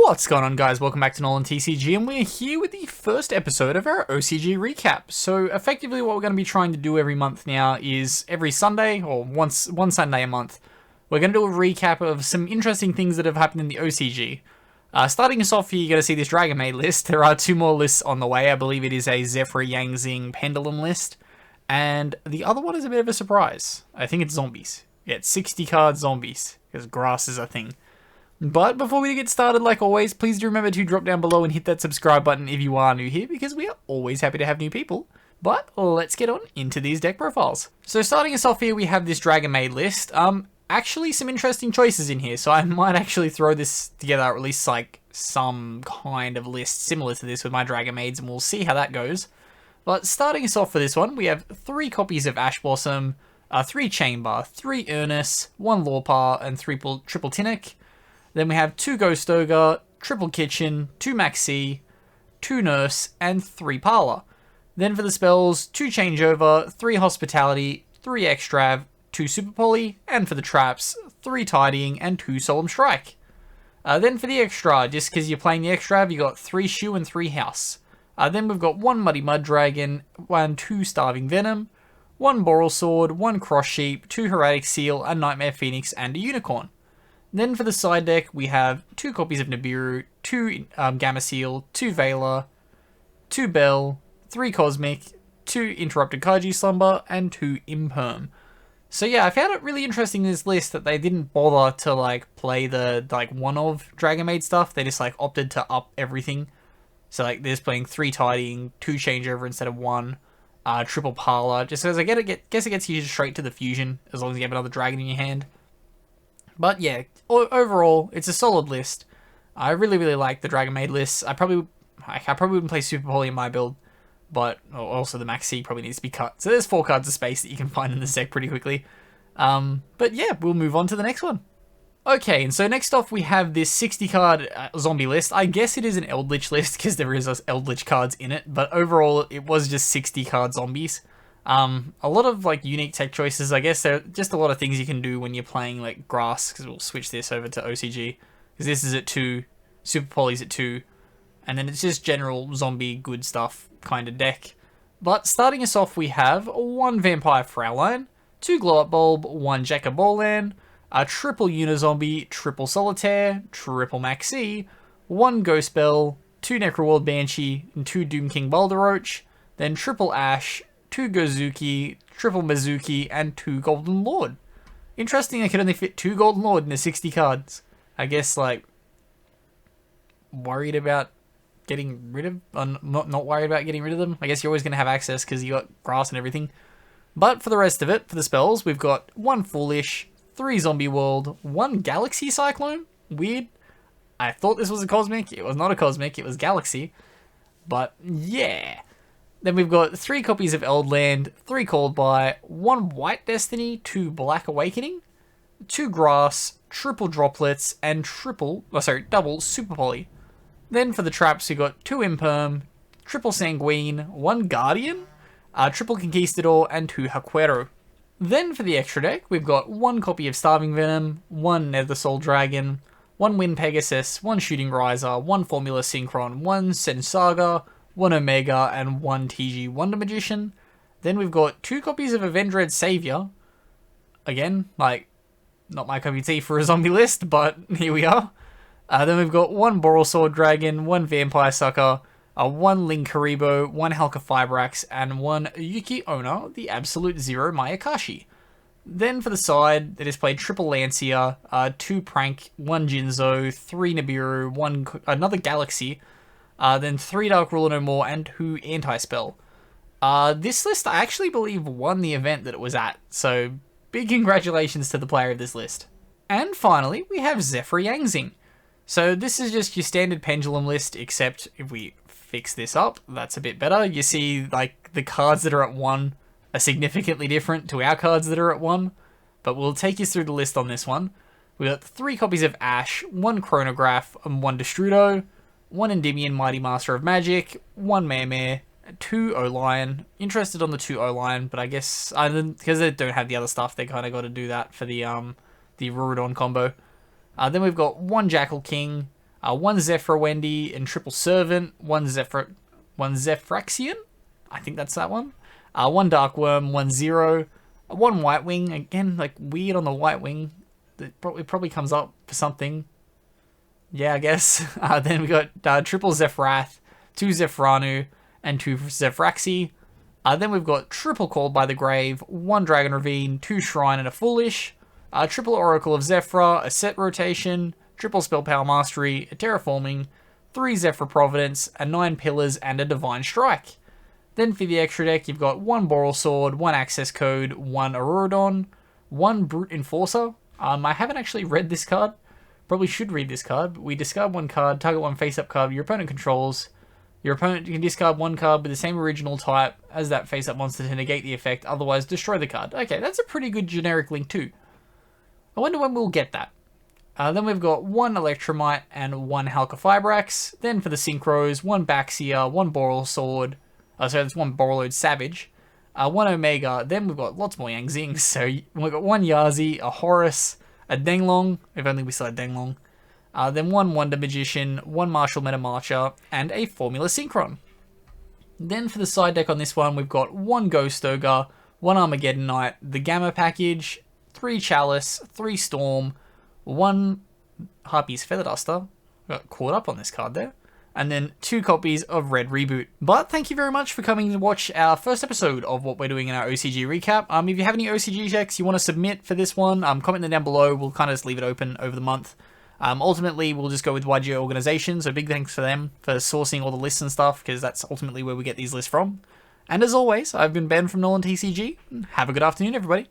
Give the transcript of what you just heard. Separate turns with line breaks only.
What's going on, guys? Welcome back to NolanTCG, and we're here with the first episode of our OCG recap. So effectively what we're going to be trying to do every month now is every Sunday, or one Sunday a month, we're going to do a recap of some interesting things that have happened in the OCG. Starting us off here, you're going to see this Dragonmaid list. There are two more lists on the way. I believe it is a Zefra Yangzing Pendulum list, and the other one is a bit of a surprise. I think it's zombies. Yeah, it's 60 card zombies, because grass is a thing. But before we get started, like always, please do remember to drop down below and hit that subscribe button if you are new here, because we are always happy to have new people. But let's get on into these deck profiles. So starting us off here, we have this Dragonmaid list. Actually some interesting choices in here, so I might actually throw this together, or at least like some kind of list similar to this with my Dragonmaids, and we'll see how that goes. But starting us off for this one, we have 3 copies of Ash Blossom, 3 Chamber, 3 Urnus, 1 Lorpa, and 3 Triple Tinic. Then we have 2 Ghost Ogre, Triple Kitchen, 2 Maxi, 2 Nurse, and 3 Parlor. Then for the spells, 2 Changeover, 3 Hospitality, 3 Extrav, 2 Super Poly, and for the traps, 3 Tidying, and 2 Solemn Strike. Then for the extra, just because you're playing the Extrav, you got 3 Shoe and 3 House. Then we've got 1 Muddy Mud Dragon, 2 Starving Venom, 1 Boral Sword, 1 Cross Sheep, 2 Heretic Seal, a Nightmare Phoenix, and a Unicorn. Then for the side deck, we have 2 copies of Nibiru, 2 Gamma Seal, 2 Veiler, 2 Bell, 3 Cosmic, 2 Interrupted Kaiji Slumber, and 2 Imperm. So yeah, I found it really interesting in this list that they didn't bother to like play the one of Dragonmaid stuff. They just like opted to up everything. So like they're just playing 3 Tidying, 2 Changeover instead of 1, Triple Parlor, just because guess it gets you straight to the fusion as long as you have another dragon in your hand. But yeah, overall, it's a solid list. I really like the Dragonmaid lists. I probably wouldn't play Super Poly in my build, but also the Maxi probably needs to be cut. So there's 4 cards of space that you can find in this deck pretty quickly. But yeah, we'll move on to the next one. Okay, and so next off we have this 60 card zombie list. I guess it is an Eldritch list because there is Eldritch cards in it, but overall it was just 60 card zombies. A lot of like unique tech choices. I guess there are just a lot of things you can do when you're playing like grass, because we'll switch this over to OCG, because this is at 2, Super Poly's at 2, and then it's just general zombie good stuff kind of deck. But starting us off, we have 1 Vampire Fraulein, 2 Glow Up Bulb, 1 Jack-o'-Bolan, a triple Unizombie, triple Solitaire, triple Maxi, 1 Ghost Bell, 2 Necroworld Banshee, and 2 Doom King Balderoach, then triple Ash, 2 Gozuki, triple Mizuki, and 2 Golden Lord. Interesting, I could only fit 2 Golden Lord into 60 cards. I guess, like, worried about getting rid of, not worried about getting rid of them. I guess you're always going to have access because you got grass and everything. But for the rest of it, for the spells, we've got 1 Foolish, 3 Zombie World, 1 Galaxy Cyclone. Weird. I thought this was a Cosmic. It was not a Cosmic, it was Galaxy. But, yeah. Then we've got 3 copies of Eldland, 3 Called By, 1 White Destiny, 2 Black Awakening, 2 Grass, triple Droplets, and double Super Poly. Then for the traps, we got 2 Imperm, triple Sanguine, 1 Guardian, triple Conquistador, and 2 Hakuero. Then for the extra deck, we've got 1 copy of Starving Venom, 1 Nether Soul Dragon, 1 Wind Pegasus, 1 Shooting Riser, 1 Formula Synchron, 1 Sensaga, 1 Omega, and 1 TG Wonder Magician. Then we've got 2 copies of Avendred Savior. Again, like, not my cup of tea for a zombie list, but here we are. Then we've got 1 Boral Sword Dragon, 1 Vampire Sucker, 1 Linkaribo, 1 Halka Fibrax, and 1 Yuki Onna, the Absolute Zero Mayakashi. Then for the side, they just played triple Lancia, 2 Prank, 1 Jinzo, 3 Nibiru, another Galaxy, then 3 Dark Ruler No More, and 2 Anti-Spell. This list, I actually believe, won the event that it was at, so big congratulations to the player of this list. And finally, we have Zefra Yangzing. So this is just your standard Pendulum list, except if we fix this up, that's a bit better. You see, like, the cards that are at 1 are significantly different to our cards that are at 1, but we'll take you through the list on this one. We got 3 copies of Ash, 1 Chronograph, and 1 Destrudo, 1 Endymion Mighty Master of Magic, 1 Mare, 2 O-Lion. Interested on the 2 O-Lion, but I guess, because they don't have the other stuff, they kind of got to do that for the Ruridon combo. Then we've got 1 Jackal King, one Zefra Wendy and triple Servant, one Zefraxian, I think that's that one, one Dark Worm, one Zero, one White Wing, again, like, weird on the White Wing, it probably comes up for something, yeah, I guess. Then we got triple Zefrath, two Zefranu, and two Zefraxi. Then we've got triple Called by the Grave, one Dragon Ravine, two Shrine, and a Foolish, triple Oracle of Zefra, a set rotation, triple Spell Power Mastery, a Terraforming, three Zefra Providence, a 9 Pillars, and a Divine Strike. Then for the extra deck, you've got one Boral Sword, one Access Code, one Auroradon, one Brute Enforcer. I haven't actually read this card. Probably should read this card. We discard one card, target one face-up card your opponent controls. Your opponent can discard one card with the same original type as that face-up monster to negate the effect, otherwise destroy the card. Okay, that's a pretty good generic link too. I wonder when we'll get that. Then we've got one Electromite and one Halka-Fibrax. Then for the Synchros, one Baxia, one Boral Sword. That's one Borreload Savage. One Omega. Then we've got lots more Yang Zings. So we've got one Yazi, a Horus, a Denglong, if only we still had Denglong. Then one Wonder Magician, one Martial Meta Marcher, and a Formula Synchron. Then for the side deck on this one, we've got one Ghost Ogre, one Armageddon Knight, the Gamma package, three Chalice, three Storm, one Harpy's Feather Duster. Got caught up on this card there. And then two copies of Red Reboot. But thank you very much for coming to watch our first episode of what we're doing in our OCG recap. If you have any OCG decks you want to submit for this one, comment them down below. We'll kind of just leave it open over the month. Ultimately, we'll just go with YGO Organization, so big thanks for them for sourcing all the lists and stuff, because that's ultimately where we get these lists from. And as always, I've been Ben from NolanTCG. Have a good afternoon, everybody.